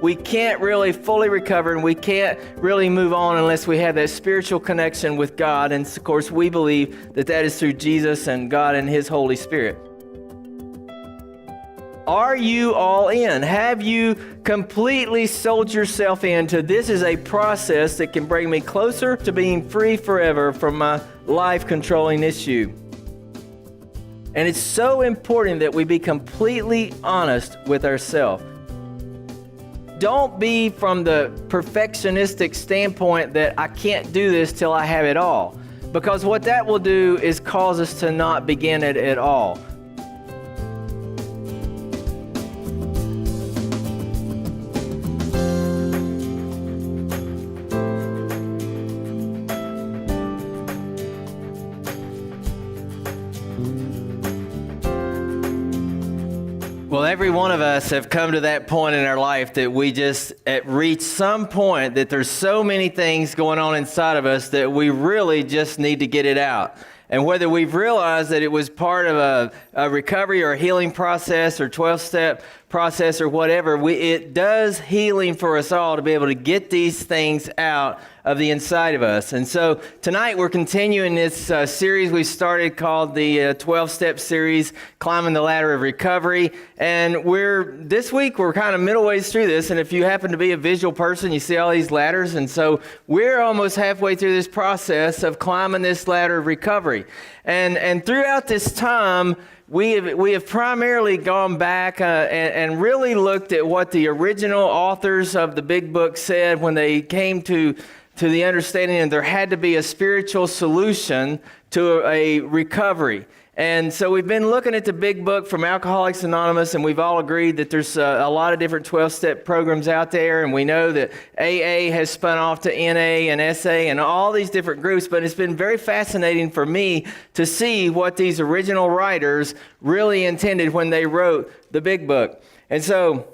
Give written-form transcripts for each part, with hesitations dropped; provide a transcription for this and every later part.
we can't really fully recover and we can't really move on unless we have that spiritual connection with God. And of course, we believe that that is through Jesus and God and His Holy Spirit. Are you all in? Have you completely sold yourself into this is a process that can bring me closer to being free forever from my life-controlling issue? And it's so important that we be completely honest with ourselves. Don't be from the perfectionistic standpoint that I can't do this till I have it all. Because what that will do is cause us to not begin it at all. Well, every one of us have come to that point in our life that we just reach some point that there's so many things going on inside of us that we really just need to get it out. And whether we've realized that it was part of a recovery or a healing process or 12-step process or whatever, it does healing for us all to be able to get these things out of the inside of us. And so tonight we're continuing this series we started called the 12-step series, Climbing the Ladder of Recovery. And this week we're kind of middle ways through this. And if you happen to be a visual person, you see all these ladders. And so we're almost halfway through this process of climbing this ladder of recovery. And throughout this time, we have primarily gone back and really looked at what the original authors of the big book said when they came to the understanding that there had to be a spiritual solution to a recovery. And so we've been looking at the big book from Alcoholics Anonymous, and we've all agreed that there's a lot of different 12-step programs out there, and we know that AA has spun off to NA and SA and all these different groups, but it's been very fascinating for me to see what these original writers really intended when they wrote the big book. And so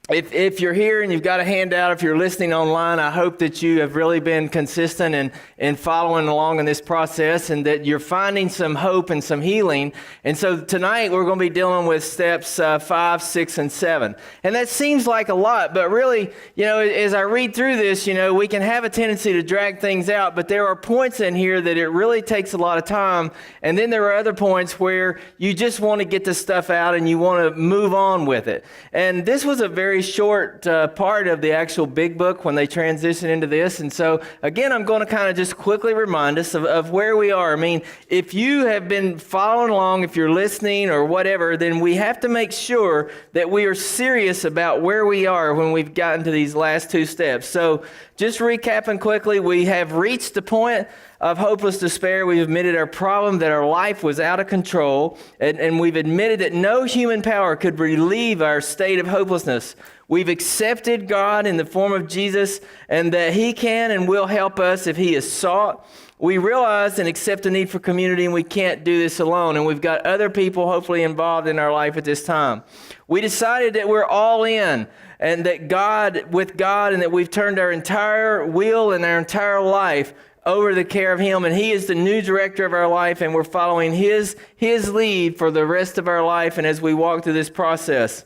if you're here and you've got a handout, if you're listening online, I hope that you have really been consistent in following along in this process and that you're finding some hope and some healing. And so tonight we're going to be dealing with steps 5, 6, and 7. And that seems like a lot, but really, as I read through this, we can have a tendency to drag things out, but there are points in here that it really takes a lot of time. And then there are other points where you just want to get the stuff out and you want to move on with it. And this was a very short part of the actual big book when they transition into this. And so again, I'm going to kind of just quickly remind us of where we are. I mean, if you have been following along, if you're listening or whatever, then we have to make sure that we are serious about where we are when we've gotten to these last 2 steps. So just recapping quickly, we have reached the point of hopeless despair. We've admitted our problem, that our life was out of control, and we've admitted that no human power could relieve our state of hopelessness. We've accepted God in the form of Jesus, and that He can and will help us if He is sought. We realize and accept the need for community, and we can't do this alone, and we've got other people hopefully involved in our life at this time. We decided that we're all in, and that with God, and that we've turned our entire will and our entire life over the care of Him, and He is the new director of our life, and we're following His lead for the rest of our life and as we walk through this process.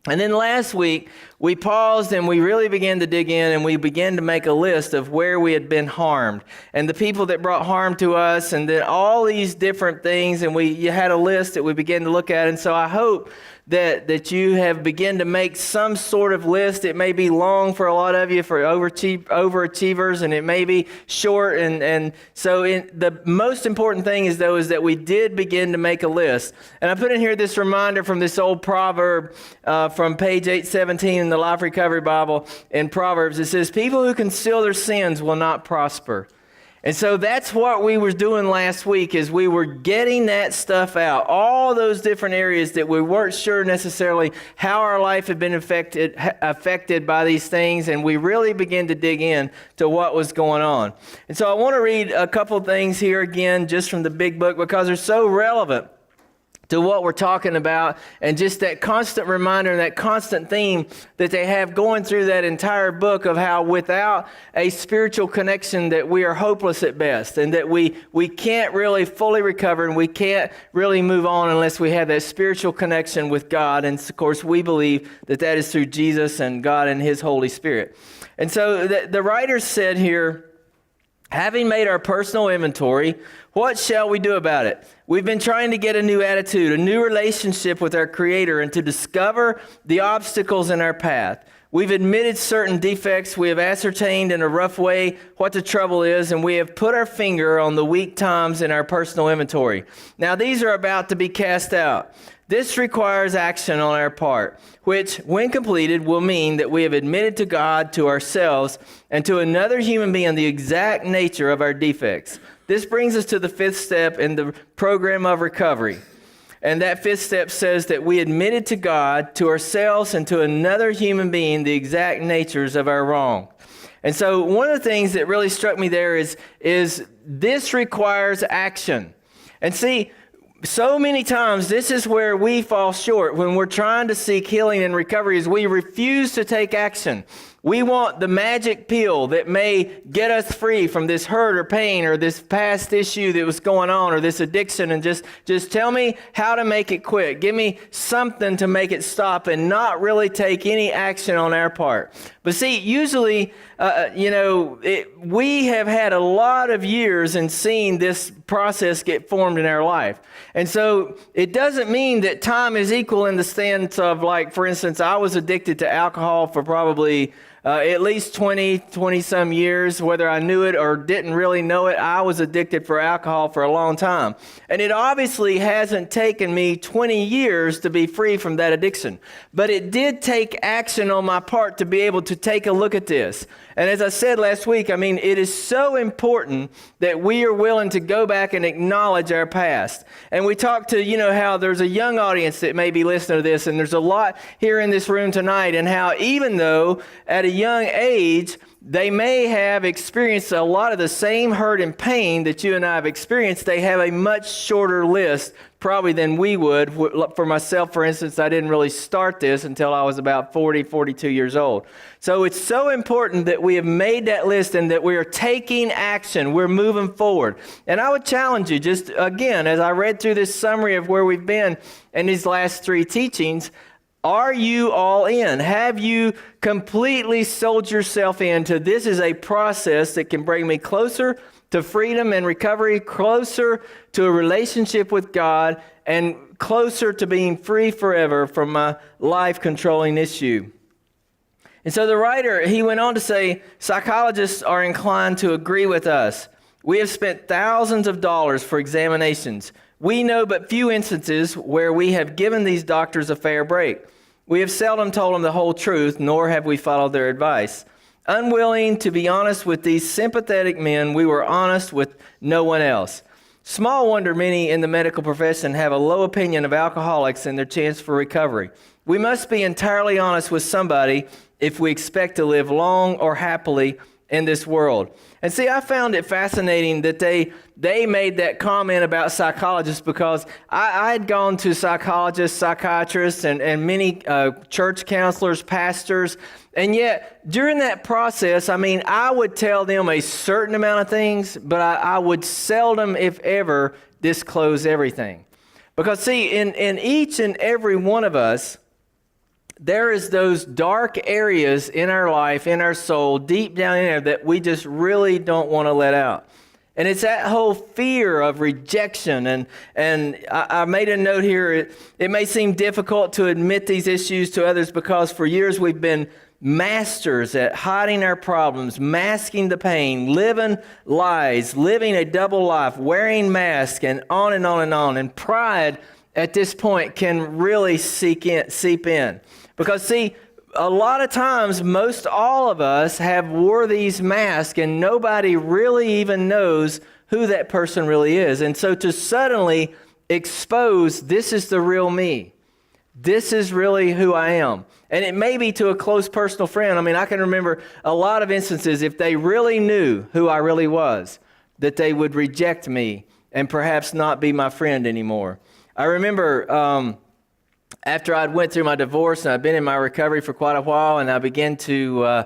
And then last week, we paused and we really began to dig in, and we began to make a list of where we had been harmed and the people that brought harm to us, and then all these different things, and you had a list that we began to look at. And so I hope that you have begun to make some sort of list. It may be long for a lot of you, for overachievers, and it may be short. And so the most important thing is that we did begin to make a list. And I put in here this reminder from this old proverb from page 817 in the Life Recovery Bible in Proverbs. It says, "People who conceal their sins will not prosper." And so that's what we were doing last week, is we were getting that stuff out, all those different areas that we weren't sure necessarily how our life had been affected by these things, and we really began to dig in to what was going on. And so I want to read a couple things here again just from the big book because they're so relevant to what we're talking about, and just that constant reminder and that constant theme that they have going through that entire book of how without a spiritual connection that we are hopeless at best, and that we can't really fully recover, and we can't really move on unless we have that spiritual connection with God. And of course we believe that that is through Jesus and God and His Holy Spirit. And so the writer said here, having made our personal inventory, what shall we do about it? We've been trying to get a new attitude, a new relationship with our Creator, and to discover the obstacles in our path. We've admitted certain defects. We have ascertained in a rough way what the trouble is, and we have put our finger on the weak times in our personal inventory. Now, these are about to be cast out. This requires action on our part, which, when completed, will mean that we have admitted to God, to ourselves, and to another human being the exact nature of our defects. This brings us to the fifth step in the program of recovery. And that fifth step says that we admitted to God, to ourselves, and to another human being the exact natures of our wrong. And so one of the things that really struck me there is this requires action. And see, so many times this is where we fall short when we're trying to seek healing and recovery, is we refuse to take action. We want the magic pill that may get us free from this hurt or pain or this past issue that was going on or this addiction, and just tell me how to make it quit. Give me something to make it stop, and not really take any action on our part. But see, usually, we have had a lot of years in seeing this process get formed in our life. And so it doesn't mean that time is equal in the sense of, like, for instance, I was addicted to alcohol for probably at least 20 some years. Whether I knew it or didn't really know it, I was addicted for alcohol for a long time. And it obviously hasn't taken me 20 years to be free from that addiction. But it did take action on my part to be able to take a look at this. And as I said last week, it is so important that we are willing to go back and acknowledge our past. And we talked to, how there's a young audience that may be listening to this, and there's a lot here in this room tonight, and how even though at a young age, they may have experienced a lot of the same hurt and pain that you and I have experienced, they have a much shorter list probably than we would. For myself, for instance, I didn't really start this until I was about 42 years old. So it's so important that we have made that list and that we are taking action. We're moving forward. And I would challenge you, just again, as I read through this summary of where we've been in these last three teachings, are you all in? Have you completely sold yourself into this is a process that can bring me closer to freedom and recovery, closer to a relationship with God, and closer to being free forever from my life-controlling issue? And so the writer, he went on to say, psychologists are inclined to agree with us. We have spent thousands of dollars for examinations. We know but few instances where we have given these doctors a fair break. We have seldom told them the whole truth, nor have we followed their advice. Unwilling to be honest with these sympathetic men, we were honest with no one else. Small wonder many in the medical profession have a low opinion of alcoholics and their chance for recovery. We must be entirely honest with somebody if we expect to live long or happily in this world. And see, I found it fascinating that they made that comment about psychologists, because I had gone to psychologists, psychiatrists, and many church counselors, pastors, and yet during that process, I would tell them a certain amount of things, but I would seldom, if ever, disclose everything. Because see, in each and every one of us, there is those dark areas in our life, in our soul, deep down in there that we just really don't want to let out. And it's that whole fear of rejection. And I made a note here, it may seem difficult to admit these issues to others because for years we've been masters at hiding our problems, masking the pain, living lies, living a double life, wearing masks, and on and on and on. And pride at this point can really seep in. Because see, a lot of times, most all of us have wore these masks and nobody really even knows who that person really is. And so to suddenly expose, this is the real me. This is really who I am. And it may be to a close personal friend. I can remember a lot of instances, if they really knew who I really was, that they would reject me and perhaps not be my friend anymore. I remember after I'd went through my divorce and I'd been in my recovery for quite a while, and I began to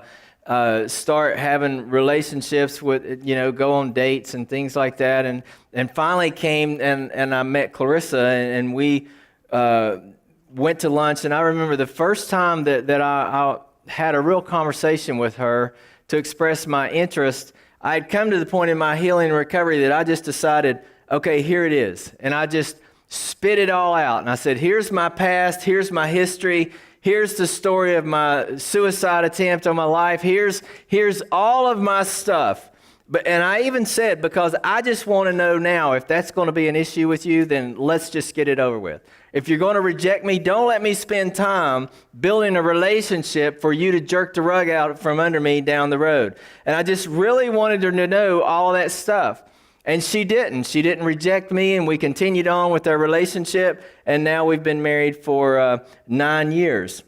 start having relationships with, go on dates and things like that, and finally came and I met Clarissa, and we went to lunch. And I remember the first time that I had a real conversation with her to express my interest. I had come to the point in my healing and recovery that I just decided, okay, here it is. And I just spit it all out. And I said, here's my past, here's my history, here's the story of my suicide attempt on my life, here's all of my stuff. And I even said, because I just want to know now, if that's going to be an issue with you, then let's just get it over with. If you're going to reject me, don't let me spend time building a relationship for you to jerk the rug out from under me down the road. And I just really wanted her to know all that stuff. And she didn't. She didn't reject me, and we continued on with our relationship, and now we've been married for 9 years.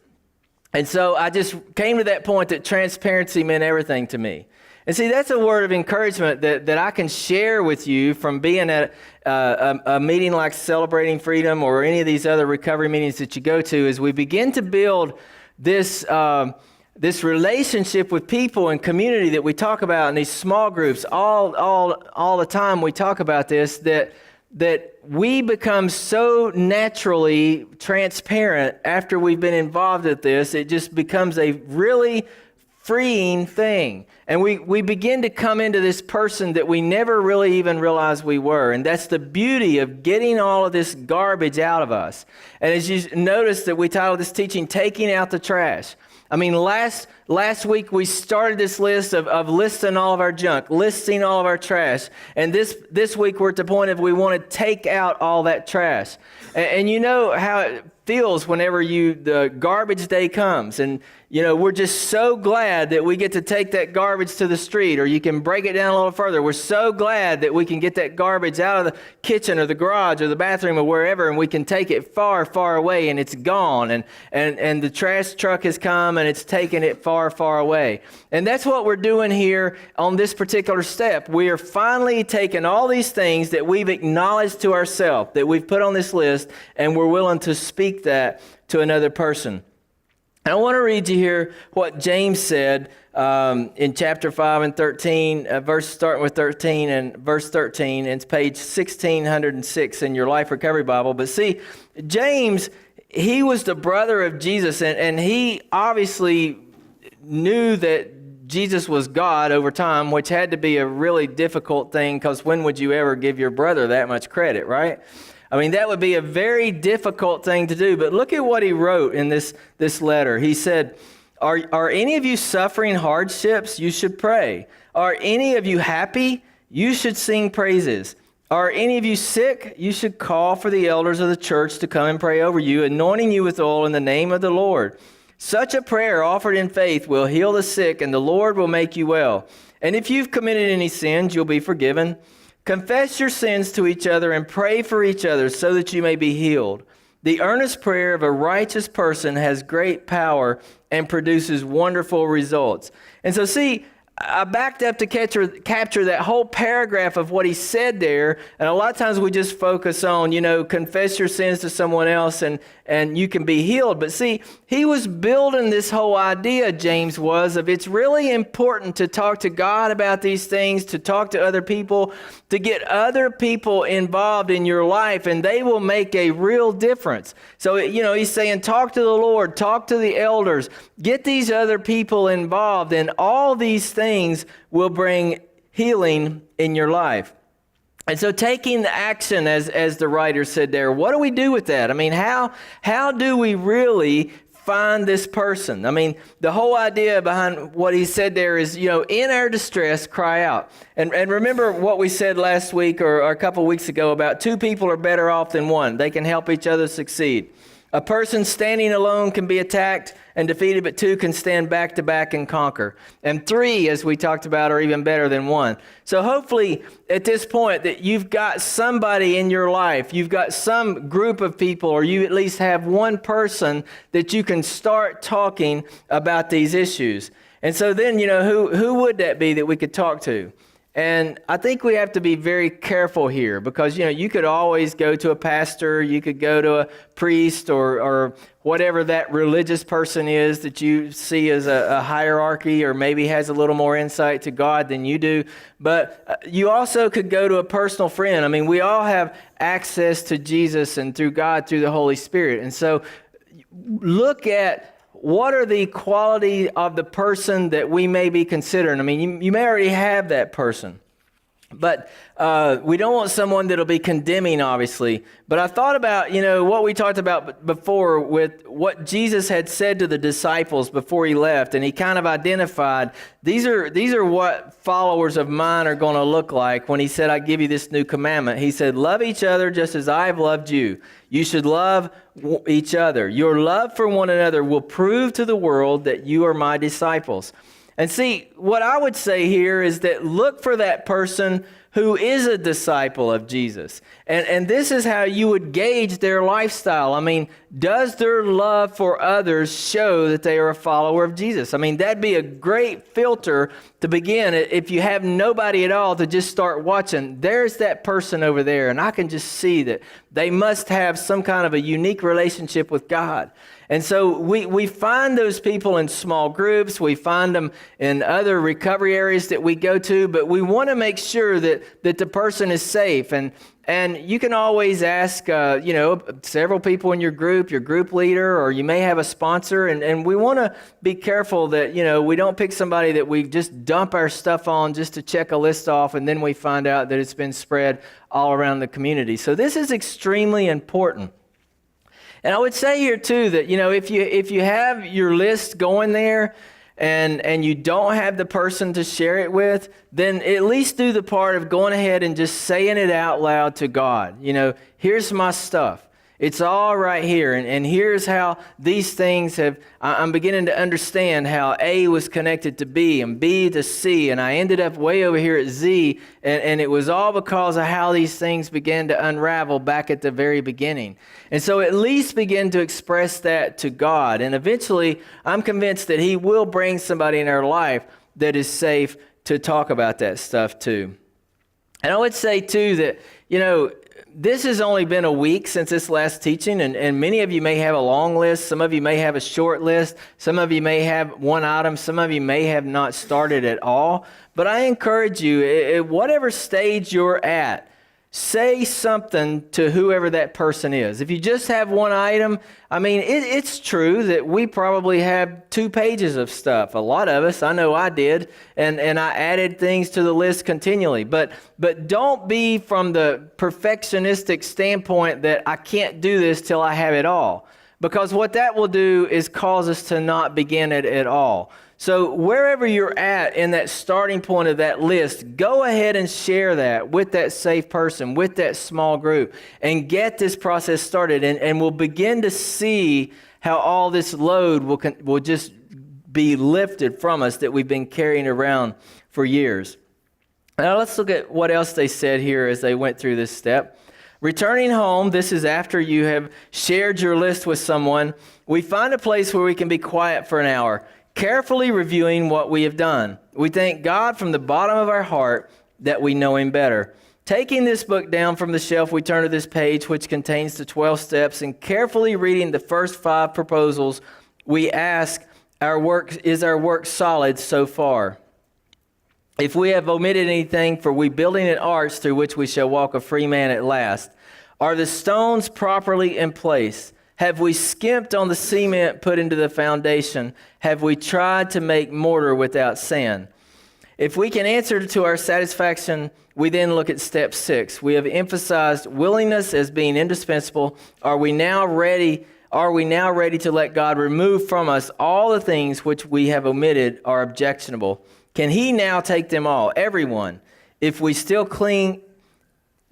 And so I just came to that point that transparency meant everything to me. And see, that's a word of encouragement that I can share with you from being at a meeting like Celebrating Freedom or any of these other recovery meetings that you go to, as we begin to build this relationship with people and community that we talk about in these small groups all the time. We talk about this, that we become so naturally transparent after we've been involved with this. It just becomes a really freeing thing. And we begin to come into this person that we never really even realized we were. And that's the beauty of getting all of this garbage out of us. And as you notice that we titled this teaching, Taking Out the Trash. I mean, last week we started this list of listing all of our junk, listing all of our trash. And this week we're at the point of we want to take out all that trash. And you know how it feels whenever the garbage day comes. And, we're just so glad that we get to take that garbage to the street, or you can break it down a little further. We're so glad that we can get that garbage out of the kitchen or the garage or the bathroom or wherever, and we can take it far, far away, and it's gone. And the trash truck has come and it's taken it far, far away. And that's what we're doing here on this particular step. We are finally taking all these things that we've acknowledged to ourselves, that we've put on this list, and we're willing to speak that to another person. And I want to read you here what James said in chapter 5 and 13, starting with 13 and verse 13. And it's page 1606 in your Life Recovery Bible. But see, James, he was the brother of Jesus, and he obviously knew that Jesus was God over time, which had to be a really difficult thing, because when would you ever give your brother that much credit, right? I mean, that would be a very difficult thing to do. But look at what he wrote in this letter. He said, Are any of you suffering hardships? You should pray. Are any of you happy? You should sing praises. Are any of you sick? You should call for the elders of the church to come and pray over you, anointing you with oil in the name of the Lord. Such a prayer offered in faith will heal the sick, and the Lord will make you well. And if you've committed any sins, you'll be forgiven. Confess your sins to each other and pray for each other so that you may be healed. The earnest prayer of a righteous person has great power and produces wonderful results. And so see, I backed up to capture that whole paragraph of what he said there. And a lot of times we just focus on, confess your sins to someone else and you can be healed. But see, he was building this whole idea, James was, of it's really important to talk to God about these things, to talk to other people, to get other people involved in your life, and they will make a real difference. So, he's saying, talk to the Lord, talk to the elders, get these other people involved, and all these things will bring healing in your life. And so taking action, as the writer said there, what do we do with that? I mean, how do we really find this person? I mean, the whole idea behind what he said there is, in our distress, cry out. And remember what we said last week or a couple weeks ago about two people are better off than one. They can help each other succeed. A person standing alone can be attacked and defeated, but two can stand back to back and conquer. And three, as we talked about, are even better than one. So hopefully at this point that you've got somebody in your life, you've got some group of people, or you at least have one person that you can start talking about these issues. And so then, who would that be that we could talk to? And I think we have to be very careful here because, you could always go to a pastor, you could go to a priest or whatever that religious person is that you see as a hierarchy or maybe has a little more insight to God than you do. But you also could go to a personal friend. I mean, we all have access to Jesus and through God, through the Holy Spirit. And so look at what are the quality of the person that we may be considering. I mean, you may already have that person. But we don't want someone that'll be condemning, obviously. But I thought about, what we talked about before with what Jesus had said to the disciples before he left. And he kind of identified, these are what followers of mine are going to look like when he said, I give you this new commandment. He said, love each other just as I have loved you. You should love each other. Your love for one another will prove to the world that you are my disciples. And see, what I would say here is that look for that person who is a disciple of Jesus. And this is how you would gauge their lifestyle. I mean, does their love for others show that they are a follower of Jesus? I mean, that'd be a great filter to begin if you have nobody at all to just start watching. There's that person over there, and I can just see that they must have some kind of a unique relationship with God. And so we find those people in small groups. We find them in other recovery areas that we go to, but we want to make sure that the person is safe. And you can always ask, several people in your group leader, or you may have a sponsor. And we want to be careful that, we don't pick somebody that we just dump our stuff on just to check a list off, and then we find out that it's been spread all around the community. So this is extremely important. And I would say here too that, if you have your list going there and you don't have the person to share it with, then at least do the part of going ahead and just saying it out loud to God. Here's my stuff. It's all right here. And here's how these things I'm beginning to understand how A was connected to B and B to C. And I ended up way over here at Z. And it was all because of how these things began to unravel back at the very beginning. And so at least begin to express that to God. And eventually, I'm convinced that He will bring somebody in our life that is safe to talk about that stuff too. And I would say too that, this has only been a week since this last teaching, and many of you may have a long list. Some of you may have a short list. Some of you may have one item. Some of you may have not started at all. But I encourage you, at whatever stage you're at, say something to whoever that person is. If you just have one item, I mean, it's true that we probably have 2 pages of stuff. A lot of us, I know I did, and I added things to the list continually. But don't be from the perfectionistic standpoint that I can't do this till I have it all. Because what that will do is cause us to not begin it at all. So wherever you're at in that starting point of that list, go ahead and share that with that safe person, with that small group, and get this process started. And we'll begin to see how all this load will just be lifted from us that we've been carrying around for years. Now let's look at what else they said here as they went through this step. Returning home, this is after you have shared your list with someone, we find a place where we can be quiet for an hour, carefully reviewing what we have done. We thank God from the bottom of our heart that we know Him better. Taking this book down from the shelf, we turn to this page which contains the 12 steps, and carefully reading the first 5 proposals, we ask, is our work solid so far? If we have omitted anything, for we building an arch through which we shall walk a free man at last. Are the stones properly in place? Have we skimped on the cement put into the foundation? Have we tried to make mortar without sand? If we can answer to our satisfaction, we then look at step 6. We have emphasized willingness as being indispensable. Are we now ready to let God remove from us all the things which we have omitted are objectionable? Can He now take them all, everyone? If we still cling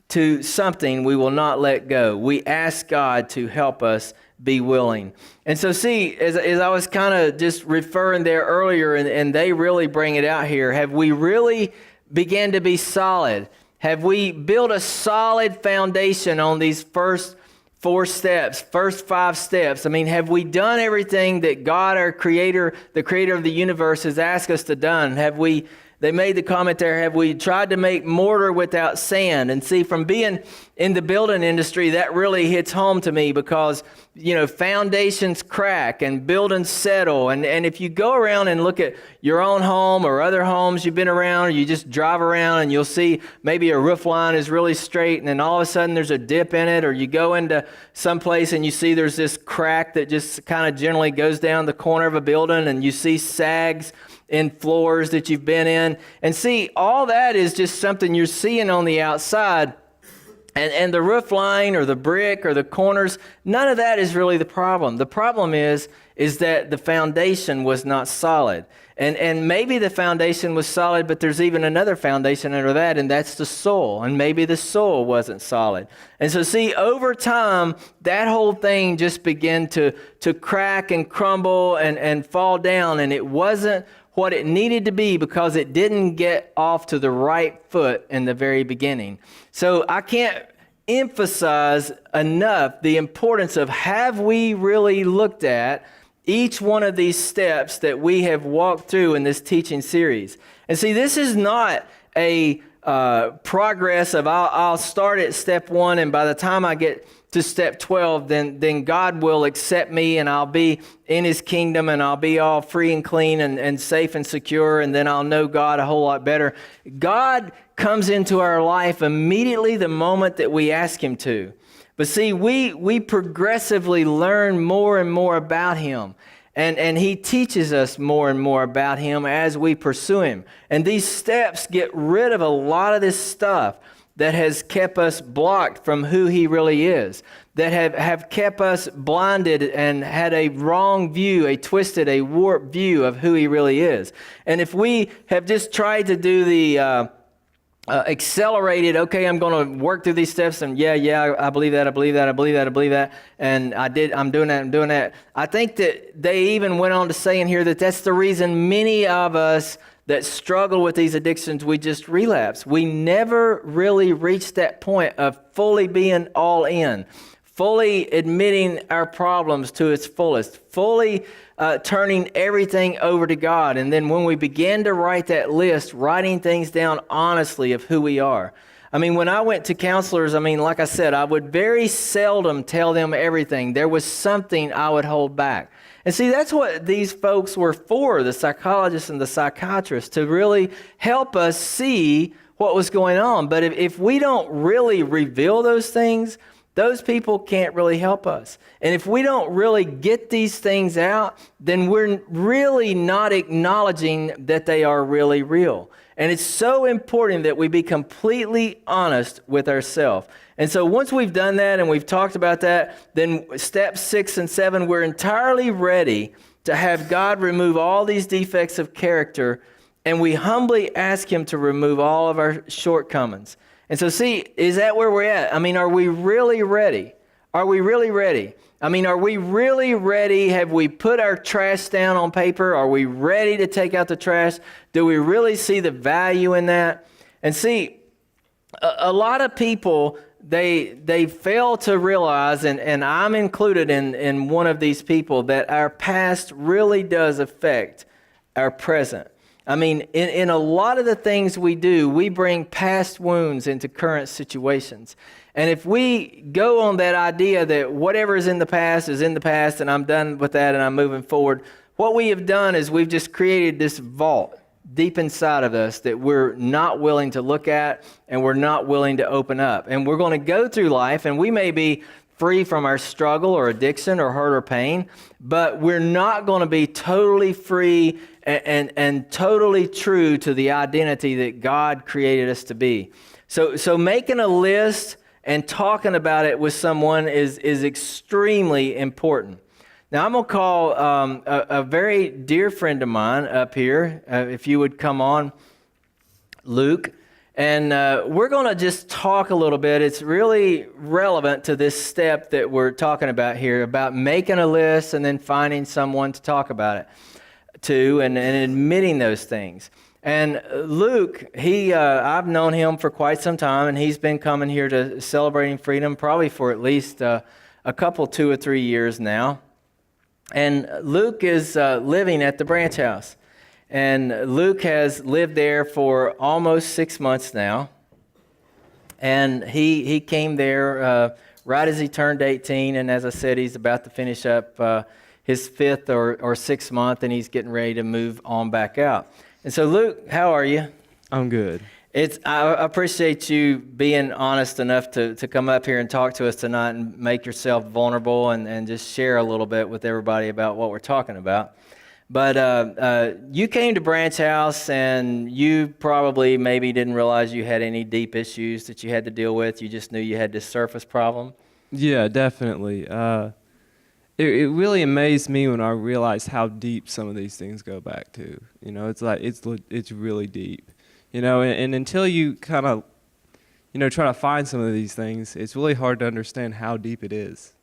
to something, we will not let go. We ask God to help us be willing. And so see, as I was kind of just referring there earlier, and they really bring it out here, have we really began to be solid? Have we built a solid foundation on these first 4 steps, first 5 steps? I mean, have we done everything that God, our Creator, the Creator of the universe, has asked us to done? Have we they made the comment there, have we tried to make mortar without sand? And see, from being in the building industry, that really hits home to me because, foundations crack and buildings settle. And if you go around and look at your own home or other homes you've been around, or you just drive around and you'll see maybe a roof line is really straight and then all of a sudden there's a dip in it, or you go into some place and you see there's this crack that just kind of generally goes down the corner of a building, and you see sags in floors that you've been in. And see, all that is just something you're seeing on the outside. And the roof line or the brick or the corners, none of that is really the problem. The problem is that the foundation was not solid. And maybe the foundation was solid, but there's even another foundation under that, and that's the soil. And maybe the soil wasn't solid. And so see, over time, that whole thing just began to crack and crumble and fall down, and it wasn't what it needed to be because it didn't get off to the right foot in the very beginning. So I can't emphasize enough the importance of, have we really looked at each one of these steps that we have walked through in this teaching series? And see, this is not a progress of I'll start at step 1, and by the time I get to step 12, then God will accept me and I'll be in his kingdom and I'll be all free and clean and safe and secure, and then I'll know God a whole lot better. God comes into our life immediately the moment that we ask him to. But see, we progressively learn more and more about him. And he teaches us more and more about him as we pursue him. And these steps get rid of a lot of this stuff that has kept us blocked from who he really is, that have kept us blinded and had a wrong view, a twisted, a warped view of who he really is. And if we have just tried to do the accelerated, okay, I'm going to work through these steps, and I believe that, and I'm doing that. I think that they even went on to say in here that that's the reason many of us that struggle with these addictions, we just relapse. We never really reach that point of fully being all in, fully admitting our problems to its fullest, fully turning everything over to God. And then when we begin to write that list, writing things down honestly of who we are. I mean, when I went to counselors, like I said, I would very seldom tell them everything. There was something I would hold back. And see, that's what these folks were for, the psychologists and the psychiatrists, to really help us see what was going on. But if we don't really reveal those things, those people can't really help us. And if we don't really get these things out, then we're really not acknowledging that they are really real. And it's so important that we be completely honest with ourselves. And so once we've done that and we've talked about that, then steps 6 and 7, we're entirely ready to have God remove all these defects of character, and we humbly ask him to remove all of our shortcomings. And so see, is that where we're at? Are we really ready? Are we really ready? Are we really ready? Have we put our trash down on paper? Are we ready to take out the trash? Do we really see the value in that? And see, a lot of people, they fail to realize, and I'm included in one of these people, that our past really does affect our present. In a lot of the things we do, we bring past wounds into current situations. And if we go on that idea that whatever is in the past and I'm done with that and I'm moving forward, what we have done is we've just created this vault deep inside of us that we're not willing to look at and we're not willing to open up. And we're going to go through life, and we may be free from our struggle or addiction or hurt or pain, but we're not going to be totally free and totally true to the identity that God created us to be. So making a list and talking about it with someone is extremely important. Now, I'm going to call a very dear friend of mine up here, if you would come on, Luke. And we're going to just talk a little bit. It's really relevant to this step that we're talking about here, about making a list and then finding someone to talk about it to and admitting those things. And Luke, I've known him for quite some time, and he's been coming here to Celebrating Freedom probably for at least a couple, 2 or 3 years now. And Luke is living at the branch house. And Luke has lived there for almost 6 months now. And he came there right as he turned 18. And as I said, he's about to finish up his 5th or 6th month, and he's getting ready to move on back out. And so, Luke, how are you? I'm good. I appreciate you being honest enough to come up here and talk to us tonight and make yourself vulnerable and just share a little bit with everybody about what we're talking about. But you came to Branch House, and you probably maybe didn't realize you had any deep issues that you had to deal with. You just knew you had this surface problem. Yeah, definitely. It really amazed me when I realized how deep some of these things go back to. You know, it's really deep. You know, and until you kind of, try to find some of these things, it's really hard to understand how deep it is.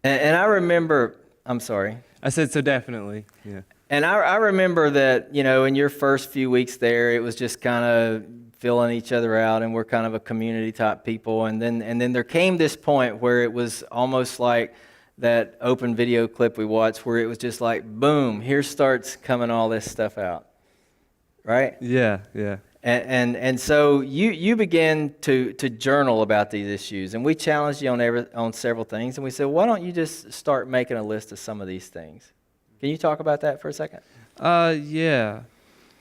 And I remember, I'm sorry. I said so definitely, yeah. And I remember that, in your first few weeks there, it was just kind of filling each other out, and we're kind of a community type people. And then there came this point where it was almost like that open video clip we watched, where it was just like, boom, here starts coming all this stuff out, right? Yeah, yeah. And so you began to journal about these issues, and we challenged you on several things, and we said, why don't you just start making a list of some of these things? Can you talk about that for a second? Yeah.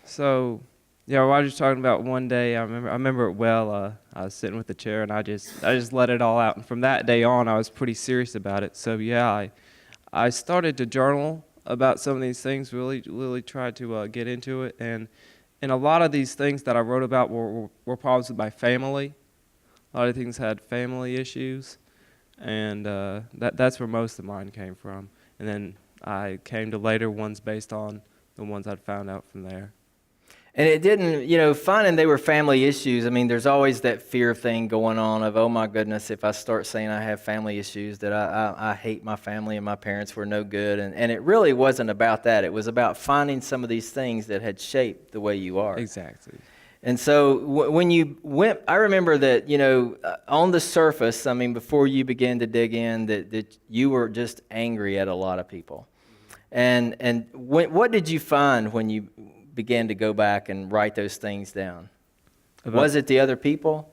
So, yeah, I was just talking about one day. I remember it well. I was sitting with the chair, and I just let it all out. And from that day on, I was pretty serious about it. So yeah, I started to journal about some of these things. Really tried to get into it, and a lot of these things that I wrote about were problems with my family. A lot of things had family issues, and that's where most of mine came from. And then I came to later ones based on the ones I'd found out from there. And it didn't, finding they were family issues, I mean, there's always that fear thing going on of, oh my goodness, if I start saying I have family issues, that I hate my family and my parents were no good. And it really wasn't about that. It was about finding some of these things that had shaped the way you are. Exactly. And so when you went, I remember that, on the surface, I mean, before you began to dig in, that you were just angry at a lot of people. And what did you find when you began to go back and write those things down? Was it the other people?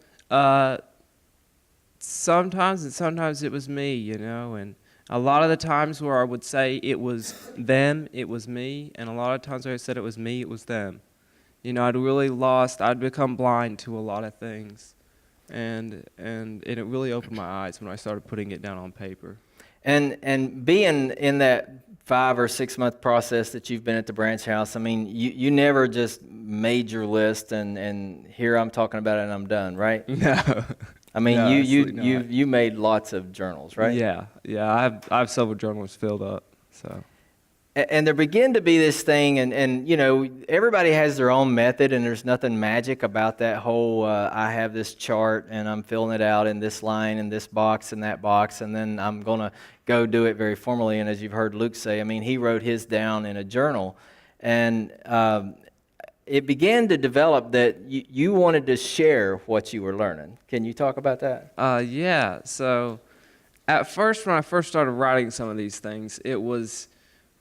Sometimes, and sometimes it was me, and a lot of the times where I would say it was them, it was me, and a lot of times where I said it was me, it was them. I'd become blind to a lot of things, and it really opened my eyes when I started putting it down on paper. And being in that 5 or 6 month process that you've been at the Branch House, I mean, you never just made your list and here I'm talking about it and I'm done, right? No. I mean, no, you made lots of journals, right? Yeah. I have several journals filled up. So. And there began to be this thing, and everybody has their own method, and there's nothing magic about that whole, I have this chart, and I'm filling it out in this line, in this box, in that box, and then I'm going to go do it very formally. And as you've heard Luke say, I mean, he wrote his down in a journal, and it began to develop that you wanted to share what you were learning. Can you talk about that? Yeah. So at first, when I first started writing some of these things, it was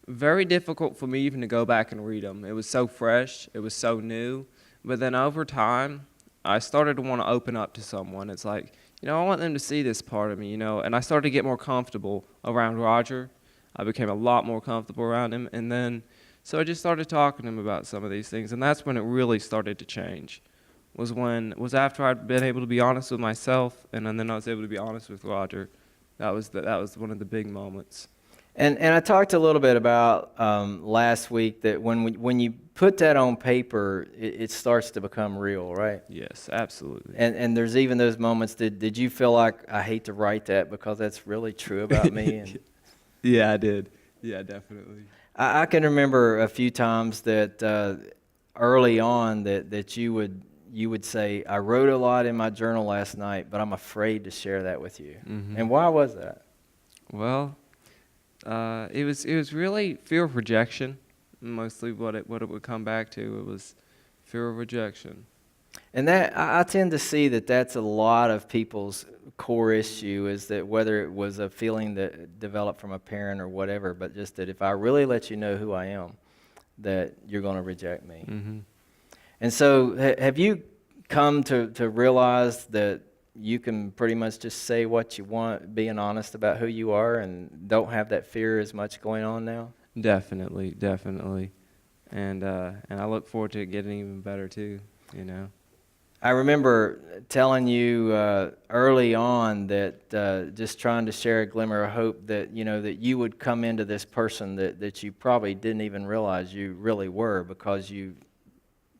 very difficult for me even to go back and read them. It was so fresh, it was so new. But then over time, I started to want to open up to someone. It's like, I want them to see this part of me, and I started to get more comfortable around Roger. I became a lot more comfortable around him, and then, so I just started talking to him about some of these things, and that's when it really started to change, was after I'd been able to be honest with myself, and then I was able to be honest with Roger. That was one of the big moments. And I talked a little bit about last week that when you put that on paper, it starts to become real, right? Yes, absolutely. And there's even those moments. Did you feel like I hate to write that because that's really true about me? And yeah, I did. Yeah, definitely. I can remember a few times that early on that you would say, I wrote a lot in my journal last night, but I'm afraid to share that with you. Mm-hmm. And why was that? Well, it was really fear of rejection, mostly what it would come back to. It was fear of rejection. And that I tend to see that's a lot of people's core issue, is that whether it was a feeling that developed from a parent or whatever, but just that if I really let you know who I am, that you're going to reject me. Mm-hmm. And so have you come to realize that you can pretty much just say what you want, being honest about who you are, and don't have that fear as much going on now? Definitely, definitely. And I look forward to it getting even better too, you know. I remember telling you early on that just trying to share a glimmer of hope that, that you would come into this person that you probably didn't even realize you really were because you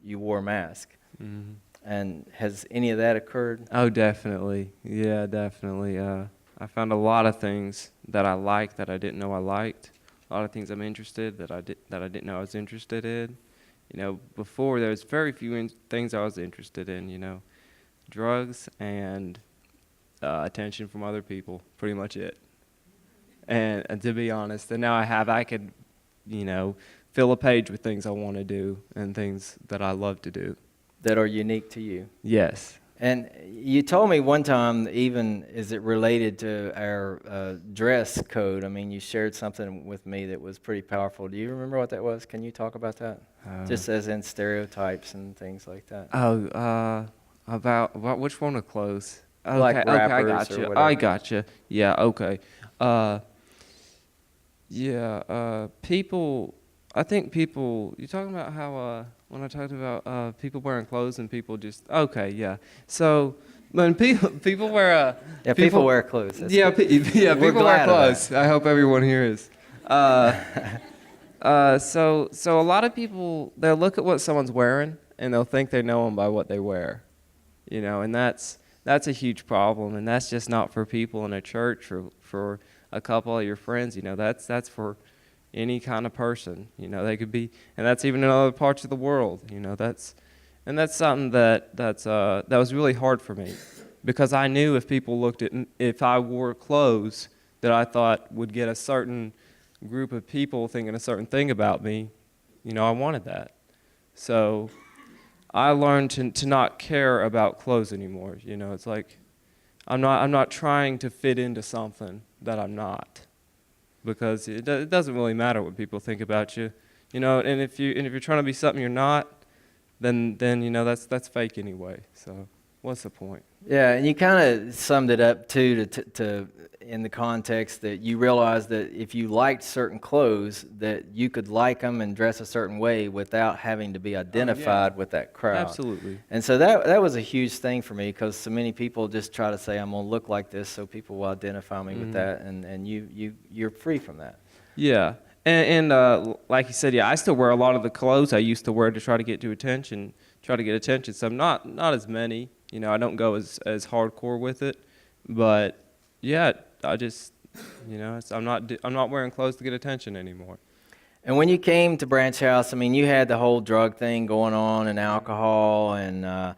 wore a mask. Mm-hmm. And has any of that occurred? Oh, definitely. Yeah, definitely. I found a lot of things that I liked that I didn't know I liked. A lot of things I'm interested that I didn't know I was interested in. Before there was very few things I was interested in. Drugs and attention from other people, pretty much it. And to be honest, and now I could, fill a page with things I want to do and things that I love to do. That are unique to you. Yes. And you told me one time, even is it related to our dress code? I mean, you shared something with me that was pretty powerful. Do you remember what that was? Can you talk about that? Just as in stereotypes and things like that. Oh, about which one of clothes? Okay, Like okay, I rappers got or you. whatever. I got you. Yeah, okay. People. I think people. You talking about how when I talked about people wearing clothes and people just okay, yeah. So when people wear people wear clothes. That's yeah, good. yeah, We're people wear glad of clothes. I hope everyone here is. So a lot of people, they'll look at what someone's wearing and they'll think they know them by what they wear, and that's a huge problem, and that's just not for people in a church or for a couple of your friends. That's for any kind of person. They could be, and that's even in other parts of the world. That's something that was really hard for me, because I knew if I wore clothes that I thought would get a certain group of people thinking a certain thing about me, I wanted that. So I learned to not care about clothes anymore. It's like I'm not trying to fit into something that I'm not, because it doesn't really matter what people think about you. And if you're trying to be something you're not, then that's fake anyway. So what's the point? Yeah, and you kind of summed it up too to in the context that you realized that if you liked certain clothes, that you could like them and dress a certain way without having to be identified with that crowd. Absolutely. And so that was a huge thing for me, because so many people just try to say, I'm going to look like this so people will identify me with that, and you're free from that. Yeah. And like you said, I still wear a lot of the clothes I used to wear to try to get attention. So I'm not as many. I don't go as hardcore with it, but yeah, I just, I'm not wearing clothes to get attention anymore. And when you came to Branch House, I mean, you had the whole drug thing going on, and alcohol, and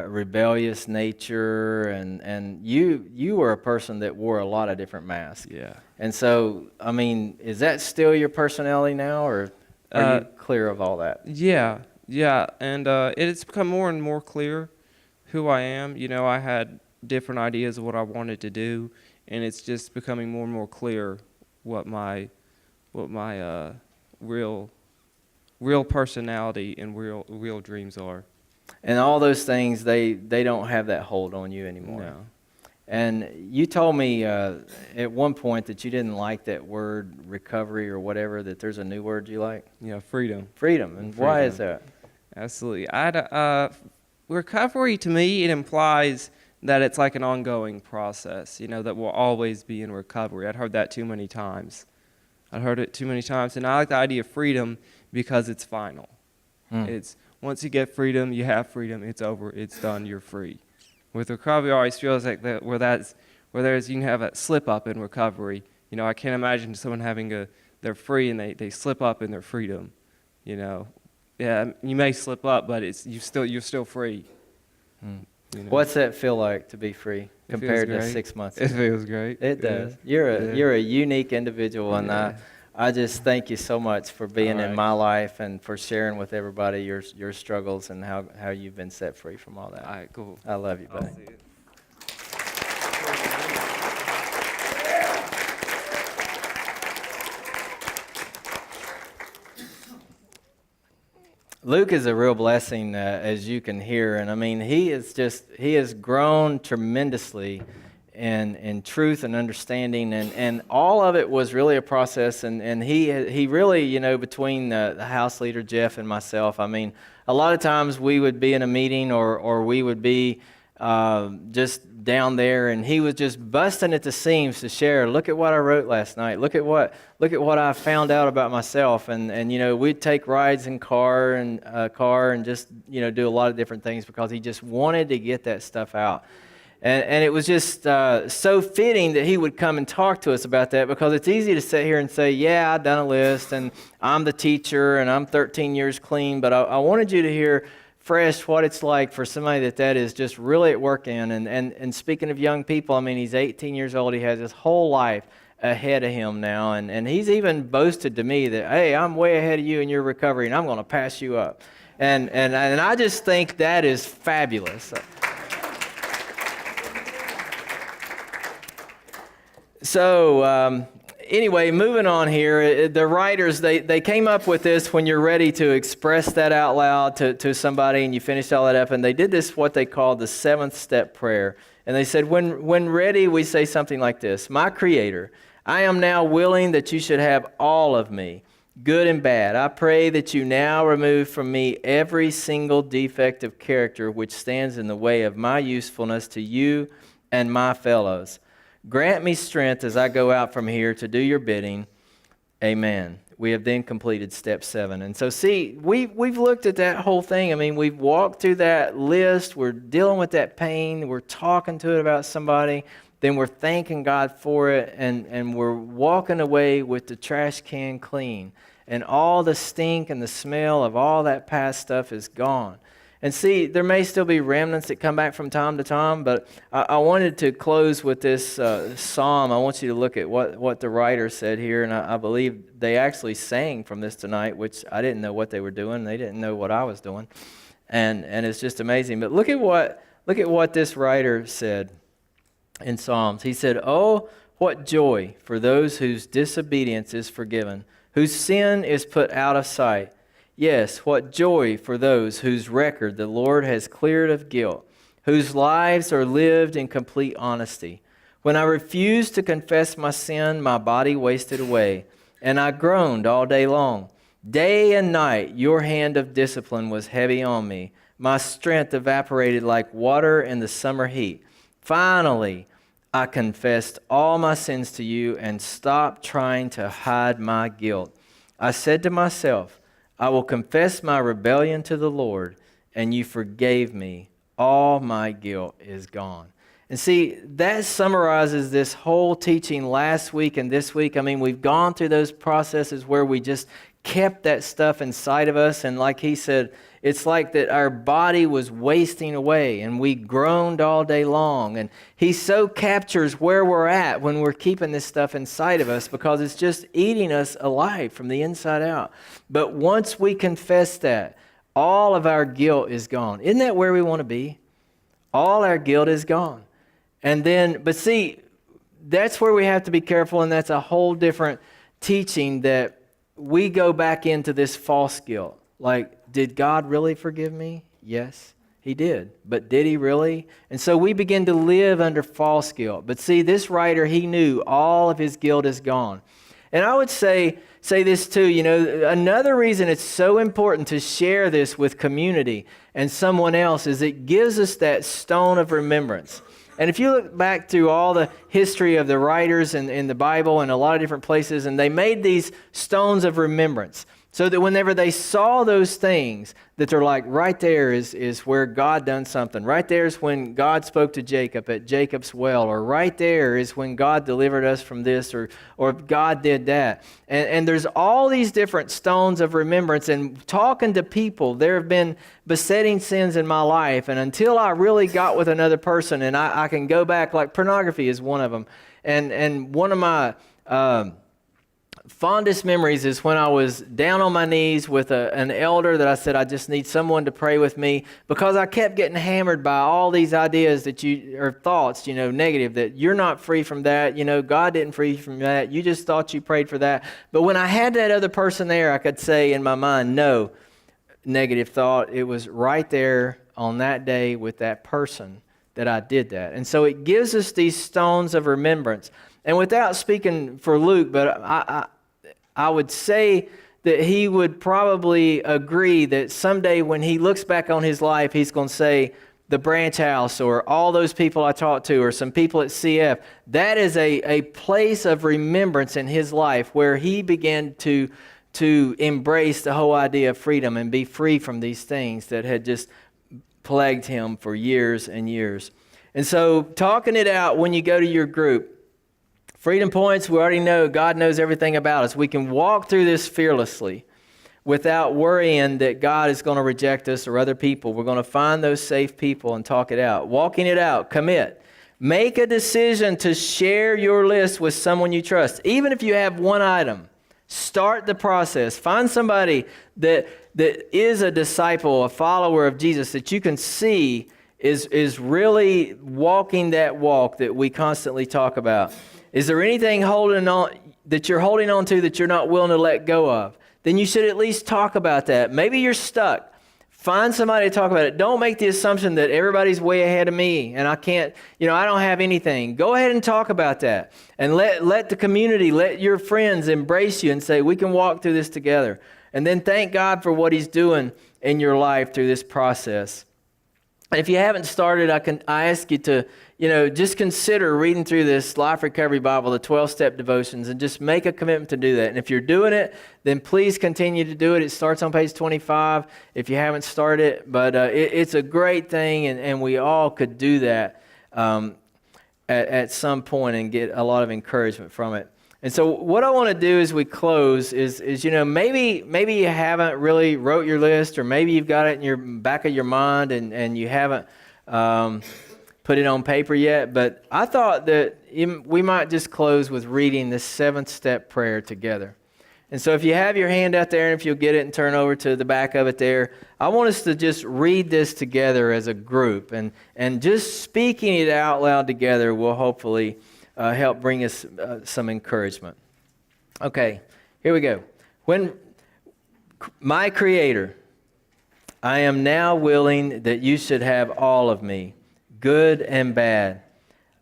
rebellious nature, and you were a person that wore a lot of different masks. Yeah. And so, I mean, is that still your personality now, or are you clear of all that? Yeah, and it's become more and more clear who I am. I had different ideas of what I wanted to do, and it's just becoming more and more clear what my real personality and real dreams are. And all those things, they don't have that hold on you anymore. No. And you told me at one point that you didn't like that word recovery or whatever, that there's a new word you like? Yeah, freedom. Freedom. And why is that? Absolutely. Recovery, to me, it implies that it's like an ongoing process, that we'll always be in recovery. I'd heard that too many times. And I like the idea of freedom because it's final. It's once you get freedom, you have freedom. It's over. It's done. You're free. With recovery, it always feels like that where you can have a slip up in recovery. I can't imagine someone having they're free and they slip up in their freedom. Yeah, you may slip up, but you're still free. What's that feel like to be free compared to 6 months ago? It feels great. It does. You're a unique individual, and I just thank you so much for being in my life and for sharing with everybody your struggles and how you've been set free from all that. All right, cool. I love you, buddy. I'll see you. Luke is a real blessing, as you can hear, and I mean, he has grown tremendously in truth and understanding, and all of it was really a process, and he really, between the house leader, Jeff, and myself, I mean, a lot of times we would be in a meeting or we would be just down there, and he was just busting at the seams to share. Look at what I wrote last night. Look at what I found out about myself. And we'd take rides in car and just do a lot of different things because he just wanted to get that stuff out. And it was just so fitting that he would come and talk to us about that, because it's easy to sit here and say, yeah, I've done a list and I'm the teacher and I'm 13 years clean, but I wanted you to hear fresh what it's like for somebody that is just really at work in. And speaking of young people, I mean, he's 18 years old. He has his whole life ahead of him now. And he's even boasted to me that, hey, I'm way ahead of you in your recovery and I'm going to pass you up. And I just think that is fabulous. So anyway, moving on here, the writers, they came up with this when you're ready to express that out loud to somebody and you finish all that up. And they did this, what they called the 7th step prayer. And they said, when ready, we say something like this: My Creator, I am now willing that you should have all of me, good and bad. I pray that you now remove from me every single defect of character which stands in the way of my usefulness to you and my fellows. Grant me strength as I go out from here to do your bidding. Amen. We have then completed step 7. And so see, we've looked at that whole thing. I mean, we've walked through that list. We're dealing with that pain. We're talking to it about somebody. Then we're thanking God for it. And we're walking away with the trash can clean. And all the stink and the smell of all that past stuff is gone. And see, there may still be remnants that come back from time to time, but I wanted to close with this psalm. I want you to look at what the writer said here, and I believe they actually sang from this tonight, which I didn't know what they were doing. They didn't know what I was doing, and it's just amazing. But look at what this writer said in Psalms. He said, "Oh, what joy for those whose disobedience is forgiven, whose sin is put out of sight. Yes, what joy for those whose record the Lord has cleared of guilt, whose lives are lived in complete honesty. When I refused to confess my sin, my body wasted away, and I groaned all day long. Day and night your hand of discipline was heavy on me. My strength evaporated like water in the summer heat. Finally, I confessed all my sins to you and stopped trying to hide my guilt. I said to myself, I will confess my rebellion to the Lord, and you forgave me. All my guilt is gone." And see, that summarizes this whole teaching last week and this week. I mean, we've gone through those processes where we just kept that stuff inside of us. And like he said, it's like that our body was wasting away and we groaned all day long. And he so captures where we're at when we're keeping this stuff inside of us, because it's just eating us alive from the inside out. But once we confess that, all of our guilt is gone. Isn't that where we want to be? All our guilt is gone. And then, but see, that's where we have to be careful, and that's a whole different teaching, that we go back into this false guilt. Like, did God really forgive me? Yes, he did. But did he really? And so we begin to live under false guilt. But see, this writer, he knew all of his guilt is gone. And I would say this too, another reason it's so important to share this with community and someone else is it gives us that stone of remembrance. And if you look back through all the history of the writers in the Bible and a lot of different places, and they made these stones of remembrance so that whenever they saw those things, that they're like, right there is where God done something. Right there is when God spoke to Jacob at Jacob's well, or right there is when God delivered us from this, or God did that. And there's all these different stones of remembrance. And talking to people, there have been besetting sins in my life, and until I really got with another person, and I can go back, like pornography is one of them. And one of my fondest memories is when I was down on my knees with an elder that I said, I just need someone to pray with me, because I kept getting hammered by all these ideas or thoughts, negative, that you're not free from that, God didn't free you from that, you just thought you prayed for that. But when I had that other person there, I could say in my mind, no, negative thought. It was right there on that day with that person that I did that. And so it gives us these stones of remembrance. And without speaking for Luke, but I would say that he would probably agree that someday when he looks back on his life, he's going to say, the branch house or all those people I talked to or some people at CF, that is a place of remembrance in his life where he began to embrace the whole idea of freedom and be free from these things that had just plagued him for years and years. And so talking it out when you go to your group, freedom points, we already know God knows everything about us. We can walk through this fearlessly without worrying that God is going to reject us or other people. We're going to find those safe people and talk it out. Walking it out, commit. Make a decision to share your list with someone you trust. Even if you have one item, start the process. Find somebody that is a disciple, a follower of Jesus that you can see is really walking that walk that we constantly talk about. Is there anything that you're holding on to that you're not willing to let go of? Then you should at least talk about that. Maybe you're stuck. Find somebody to talk about it. Don't make the assumption that everybody's way ahead of me and I can't, I don't have anything. Go ahead and talk about that. And let the community, let your friends embrace you and say, we can walk through this together. And then thank God for what he's doing in your life through this process. And if you haven't started, I ask you to, just consider reading through this Life Recovery Bible, the 12-step devotions, and just make a commitment to do that. And if you're doing it, then please continue to do it. It starts on page 25 if you haven't started. But it's a great thing, and we all could do that at some point and get a lot of encouragement from it. And so what I want to do as we close is maybe you haven't really wrote your list, or maybe you've got it in your back of your mind and you haven't put it on paper yet. But I thought that we might just close with reading this 7th-step prayer together. And so if you have your hand out there, and if you'll get it and turn over to the back of it there, I want us to just read this together as a group. And just speaking it out loud together will hopefully help bring us some encouragement. Okay, here we go. When my Creator, I am now willing that you should have all of me, good and bad.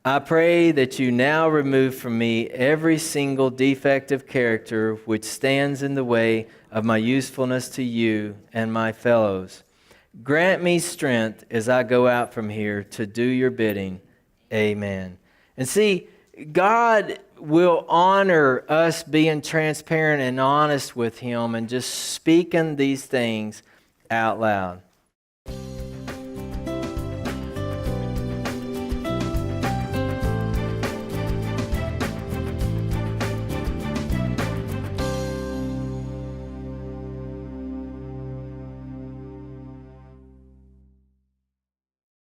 I pray that you now remove from me every single defect of character which stands in the way of my usefulness to you and my fellows. Grant me strength as I go out from here to do your bidding. Amen. And see, God will honor us being transparent and honest with him and just speaking these things out loud.